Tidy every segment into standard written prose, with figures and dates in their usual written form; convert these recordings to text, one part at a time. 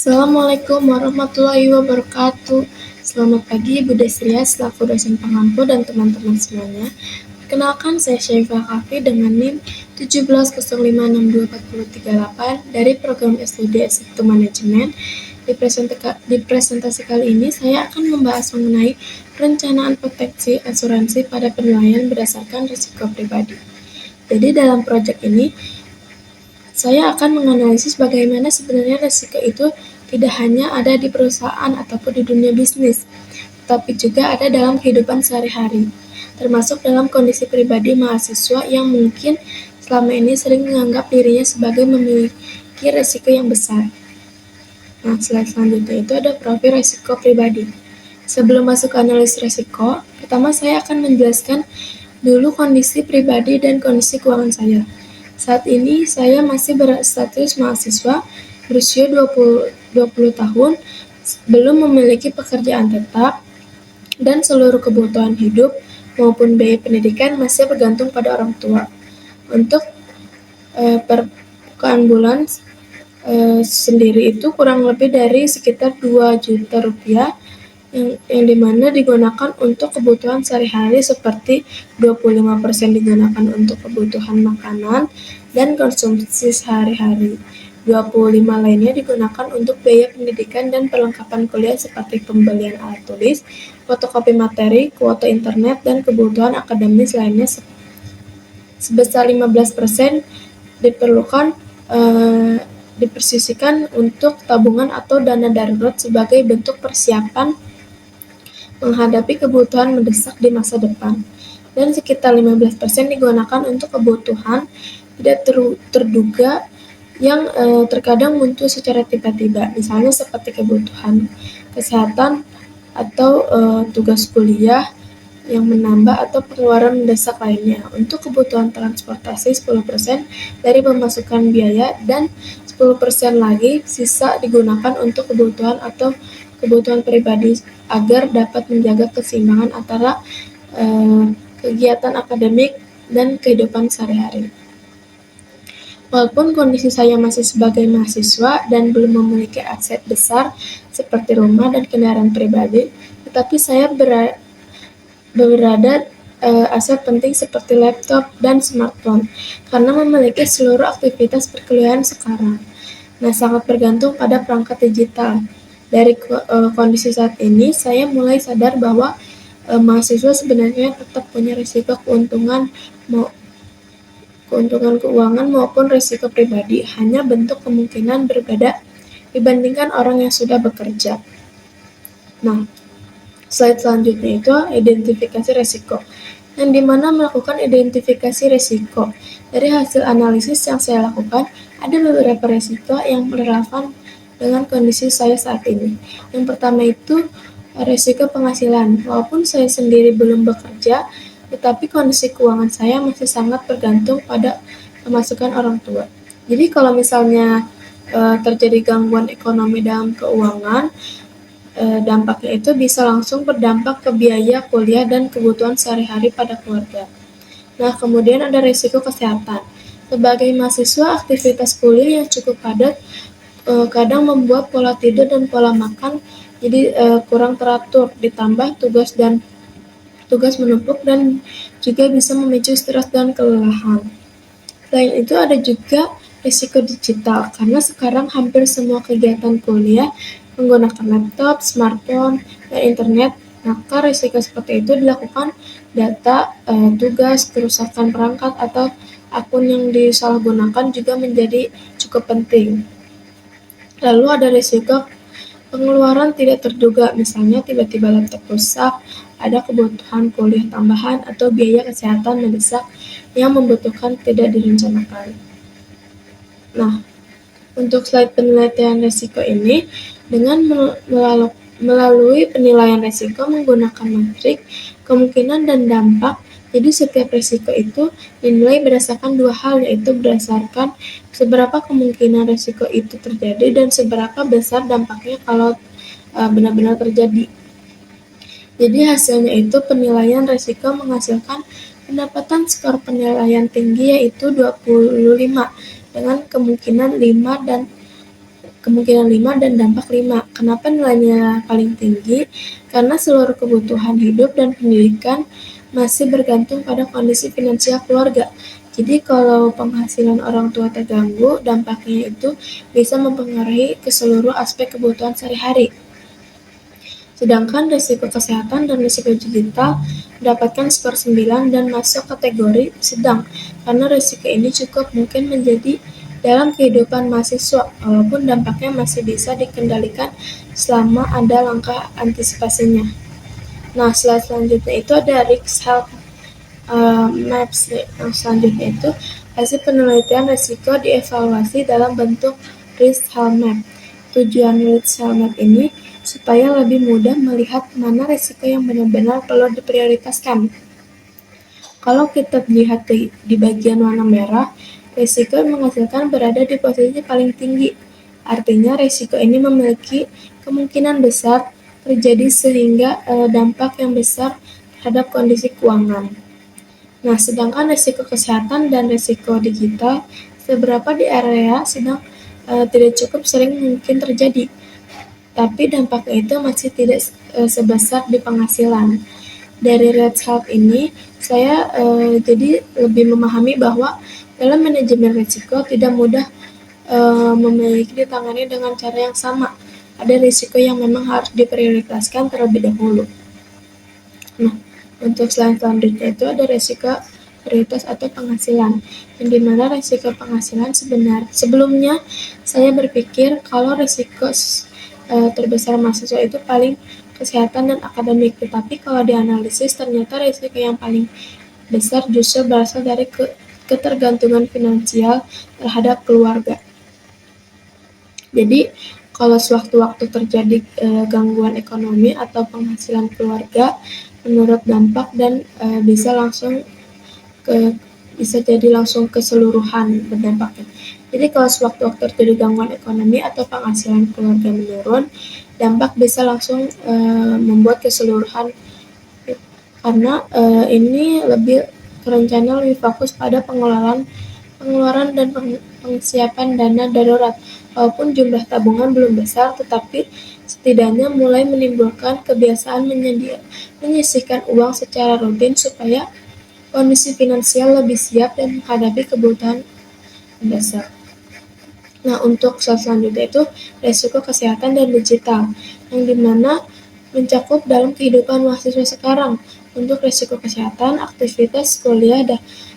Assalamualaikum warahmatullahi wabarakatuh. Selamat pagi Ibu Desria selaku dosen pengampu dan teman-teman semuanya. Perkenalkan, saya Syaifah Kafi dengan NIM 1705624038 dari program S2 Eksekutif Manajemen. Di presentasi kali ini saya akan membahas mengenai perencanaan proteksi asuransi pada penilaian berdasarkan risiko pribadi. Jadi dalam proyek ini saya akan menganalisis bagaimana sebenarnya risiko itu tidak hanya ada di perusahaan ataupun di dunia bisnis, tetapi juga ada dalam kehidupan sehari-hari, termasuk dalam kondisi pribadi mahasiswa yang mungkin selama ini sering menganggap dirinya sebagai memiliki risiko yang besar. Nah, slide selanjutnya itu ada profil risiko pribadi. Sebelum masuk ke analisis risiko, pertama saya akan menjelaskan dulu kondisi pribadi dan kondisi keuangan saya. Saat ini saya masih berstatus mahasiswa berusia 20 tahun, belum memiliki pekerjaan tetap, dan seluruh kebutuhan hidup maupun biaya pendidikan masih bergantung pada orang tua. Untuk perputaran bulan sendiri itu kurang lebih dari sekitar 2 juta rupiah yang dimana digunakan untuk kebutuhan sehari-hari seperti 25% digunakan untuk kebutuhan makanan dan konsumsi sehari-hari. 25 lainnya digunakan untuk biaya pendidikan dan perlengkapan kuliah seperti pembelian alat tulis, fotokopi materi, kuota internet, dan kebutuhan akademis lainnya sebesar 15% dipersisikan untuk tabungan atau dana darurat sebagai bentuk persiapan menghadapi kebutuhan mendesak di masa depan, dan sekitar 15% digunakan untuk kebutuhan tidak terduga yang terkadang muncul secara tiba-tiba, misalnya seperti kebutuhan kesehatan atau tugas kuliah yang menambah atau pengeluaran mendesak lainnya. Untuk kebutuhan transportasi 10% dari pemasukan biaya dan 10% lagi sisa digunakan untuk kebutuhan atau kebutuhan pribadi agar dapat menjaga keseimbangan antara kegiatan akademik dan kehidupan sehari-hari. Walaupun kondisi saya masih sebagai mahasiswa dan belum memiliki aset besar seperti rumah dan kendaraan pribadi, tetapi saya berada aset penting seperti laptop dan smartphone karena memiliki seluruh aktivitas perkuliahan sekarang. Nah, sangat bergantung pada perangkat digital. Dari kondisi saat ini, saya mulai sadar bahwa mahasiswa sebenarnya tetap punya risiko keuntungan keuangan maupun risiko pribadi, hanya bentuk kemungkinan berbeda dibandingkan orang yang sudah bekerja. Nah, slide selanjutnya itu identifikasi risiko, yang dimana melakukan identifikasi risiko. Dari hasil analisis yang saya lakukan, ada beberapa risiko yang relevan dengan kondisi saya saat ini. Yang pertama itu risiko penghasilan. Walaupun saya sendiri belum bekerja, tetapi kondisi keuangan saya masih sangat bergantung pada pemasukan orang tua. Jadi kalau misalnya terjadi gangguan ekonomi dalam keuangan, dampaknya itu bisa langsung berdampak ke biaya kuliah dan kebutuhan sehari-hari pada keluarga. Nah, kemudian ada risiko kesehatan. Sebagai mahasiswa, aktivitas kuliah yang cukup padat kadang membuat pola tidur dan pola makan jadi kurang teratur, ditambah tugas menumpuk dan juga bisa memicu stres dan kelelahan. Selain itu ada juga risiko digital, karena sekarang hampir semua kegiatan kuliah menggunakan laptop, smartphone, dan internet, maka risiko seperti itu dilakukan data, tugas, kerusakan perangkat, atau akun yang disalahgunakan juga menjadi cukup penting. Lalu ada risiko pengeluaran tidak terduga, misalnya tiba-tiba laptop rusak, ada kebutuhan kuliah tambahan, atau biaya kesehatan mendesak yang membutuhkan tidak direncanakan. Nah, untuk slide penelitian risiko ini, dengan melalui penilaian risiko menggunakan matrik, kemungkinan dan dampak. Jadi setiap risiko itu dinilai berdasarkan dua hal, yaitu berdasarkan seberapa kemungkinan risiko itu terjadi dan seberapa besar dampaknya kalau benar-benar terjadi. Jadi hasilnya itu penilaian risiko menghasilkan pendapatan skor penilaian tinggi yaitu 25 dengan kemungkinan 5 dan kemungkinan 5 dan dampak 5. Kenapa nilainya paling tinggi? Karena seluruh kebutuhan hidup dan pendidikan masih bergantung pada kondisi finansial keluarga. Jadi kalau penghasilan orang tua terganggu, dampaknya itu bisa mempengaruhi ke seluruh aspek kebutuhan sehari-hari. Sedangkan risiko kesehatan dan risiko digital mendapatkan skor 9 dan masuk kategori sedang, karena risiko ini cukup mungkin menjadi dalam kehidupan mahasiswa, walaupun dampaknya masih bisa dikendalikan selama ada langkah antisipasinya. Nah, slide selanjutnya itu ada risk health maps. Yang selanjutnya itu hasil penelitian risiko dievaluasi dalam bentuk risk health map. Tujuan risk health map ini supaya lebih mudah melihat mana risiko yang benar-benar perlu diprioritaskan. Kalau kita lihat di bagian warna merah, risiko menghasilkan berada di posisi paling tinggi. Artinya risiko ini memiliki kemungkinan besar terjadi sehingga dampak yang besar terhadap kondisi keuangan. Nah, sedangkan risiko kesehatan dan risiko digital seberapa di area sedang tidak cukup sering mungkin terjadi, tapi dampaknya itu masih tidak sebesar di penghasilan. Dari Red Health ini, saya jadi lebih memahami bahwa dalam manajemen risiko tidak mudah memiliki ditangani dengan cara yang sama. Ada risiko yang memang harus diprioritaskan terlebih dahulu. Nah, untuk selanjutnya itu ada risiko prioritas atau penghasilan, yang dimana risiko penghasilan sebelumnya saya berpikir kalau risiko terbesar mahasiswa itu paling kesehatan dan akademik, tetapi kalau dianalisis ternyata risiko yang paling besar justru berasal dari ketergantungan finansial terhadap keluarga. Jadi kalau sewaktu-waktu terjadi gangguan ekonomi atau penghasilan keluarga, menurut dampak dan bisa jadi langsung keseluruhan berdampaknya. Jadi kalau sewaktu-waktu terjadi gangguan ekonomi atau penghasilan keluarga menurun, dampak bisa langsung membuat keseluruhan, karena ini rencana lebih fokus pada pengeluaran dan persiapan dana darurat. Walaupun jumlah tabungan belum besar, tetapi setidaknya mulai menimbulkan kebiasaan menyisihkan uang secara rutin supaya kondisi finansial lebih siap dan menghadapi kebutuhan dasar. Nah, untuk selanjutnya itu risiko kesehatan dan digital, yang dimana mencakup dalam kehidupan mahasiswa sekarang. Untuk risiko kesehatan, aktivitas kuliah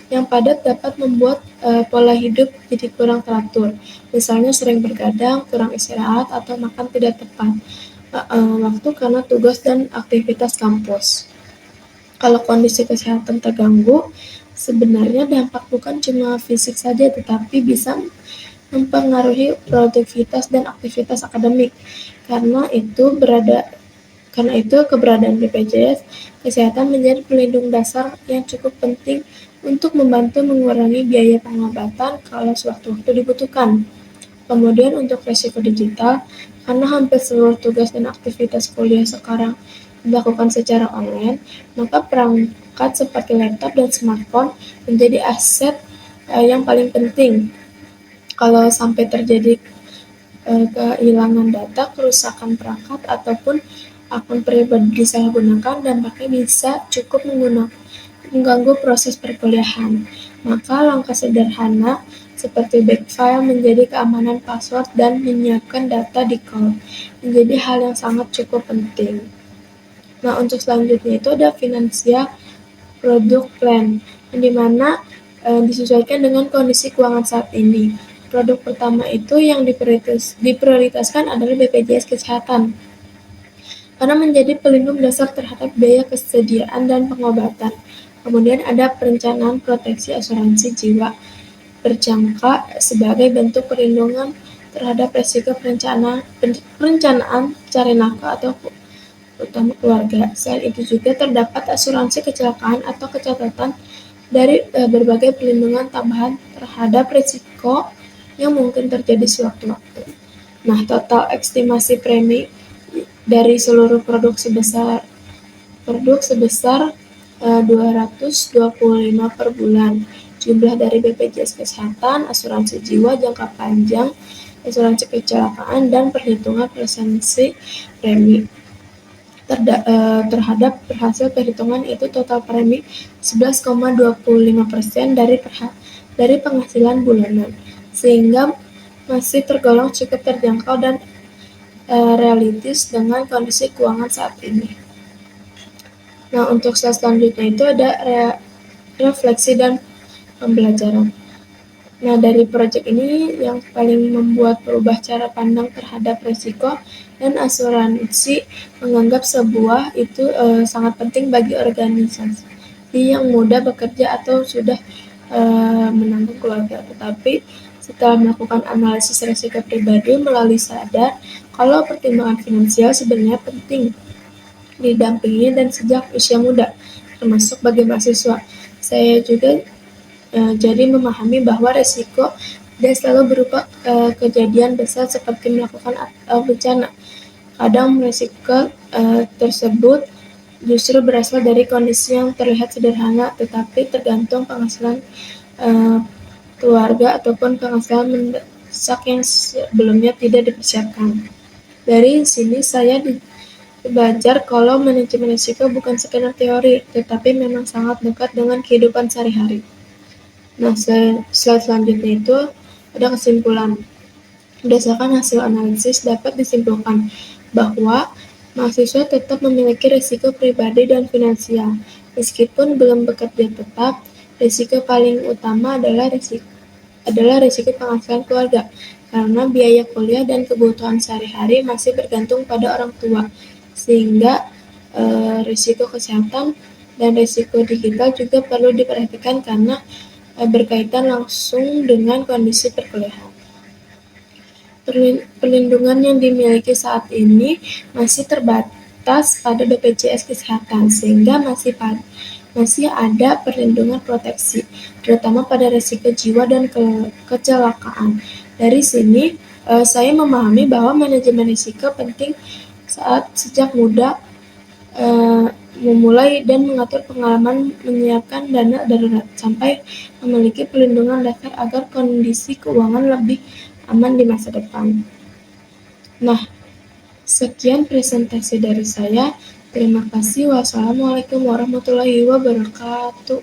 yang padat dapat membuat pola hidup jadi kurang teratur. Misalnya sering bergadang, kurang istirahat, atau makan tidak tepat waktu karena tugas dan aktivitas kampus. Kalau kondisi kesehatan terganggu, sebenarnya dampak bukan cuma fisik saja, tetapi bisa mempengaruhi produktivitas dan aktivitas akademik. Karena itu keberadaan BPJS Kesehatan menjadi pelindung dasar yang cukup penting untuk membantu mengurangi biaya pengobatan kalau sewaktu-waktu dibutuhkan. Kemudian untuk risiko digital, karena hampir seluruh tugas dan aktivitas kuliah sekarang dilakukan secara online, maka perangkat seperti laptop dan smartphone menjadi aset yang paling penting. Kalau sampai terjadi kehilangan data, kerusakan perangkat, ataupun akun pribadi disalahgunakan, dampaknya bisa cukup mengganggu proses perkuliahan. Maka langkah sederhana seperti backfile, menjadi keamanan password, dan menyiapkan data di cloud menjadi hal yang sangat cukup penting. Nah, untuk selanjutnya itu ada financial product plan, yang dimana disesuaikan dengan kondisi keuangan saat ini. Produk pertama itu yang diprioritaskan adalah BPJS Kesehatan, karena menjadi pelindung dasar terhadap biaya kesediaan dan pengobatan. Kemudian ada perencanaan proteksi asuransi jiwa berjangka sebagai bentuk perlindungan terhadap risiko perencanaan cari nafkah atau utama keluarga. Selain itu juga terdapat asuransi kecelakaan atau kecatatan dari berbagai perlindungan tambahan terhadap risiko yang mungkin terjadi sewaktu-waktu. Nah, total estimasi premi dari seluruh produk sebesar 225 per bulan. Jumlah dari BPJS Kesehatan, asuransi jiwa jangka panjang asuransi kecelakaan, dan perhitungan presentasi premi. Terhadap hasil perhitungan itu total premi 11,25% dari penghasilan bulanan, sehingga masih tergolong cukup terjangkau dan realistis dengan kondisi keuangan saat ini. Nah, untuk slide selanjutnya itu ada refleksi dan pembelajaran. Nah, dari proyek ini yang paling membuat berubah cara pandang terhadap risiko dan asuransi menganggap sebuah itu sangat penting bagi organisasi yang muda bekerja atau sudah menanggung keluarga. Tetapi setelah melakukan analisis risiko pribadi melalui sadar kalau pertimbangan finansial sebenarnya penting didampingi dan sejak usia muda, termasuk bagi mahasiswa. Saya juga jadi memahami bahwa risiko tidak selalu berupa kejadian besar seperti melakukan bencana. Kadang risiko tersebut justru berasal dari kondisi yang terlihat sederhana tetapi tergantung penghasilan keluarga ataupun penghasilan mendesak yang sebelumnya tidak dipersiapkan. Dari sini saya belajar kalau manajemen risiko bukan sekedar teori, tetapi memang sangat dekat dengan kehidupan sehari-hari. Nah, slide selanjutnya itu ada kesimpulan. Berdasarkan hasil analisis dapat disimpulkan bahwa mahasiswa tetap memiliki risiko pribadi dan finansial. Meskipun belum bekerja tetap, risiko paling utama adalah risiko penghasilan keluarga, karena biaya kuliah dan kebutuhan sehari-hari masih bergantung pada orang tua, sehingga risiko kesehatan dan risiko digital juga perlu diperhatikan karena berkaitan langsung dengan kondisi perkuliahan. Perlindungan yang dimiliki saat ini masih terbatas pada BPJS Kesehatan, sehingga masih ada perlindungan proteksi, terutama pada risiko jiwa dan kecelakaan. Dari sini, saya memahami bahwa manajemen risiko penting saat sejak muda memulai dan mengatur pengalaman menyiapkan dana darurat sampai memiliki perlindungan dasar agar kondisi keuangan lebih aman di masa depan. Nah, sekian presentasi dari saya. Terima kasih. Wassalamualaikum warahmatullahi wabarakatuh.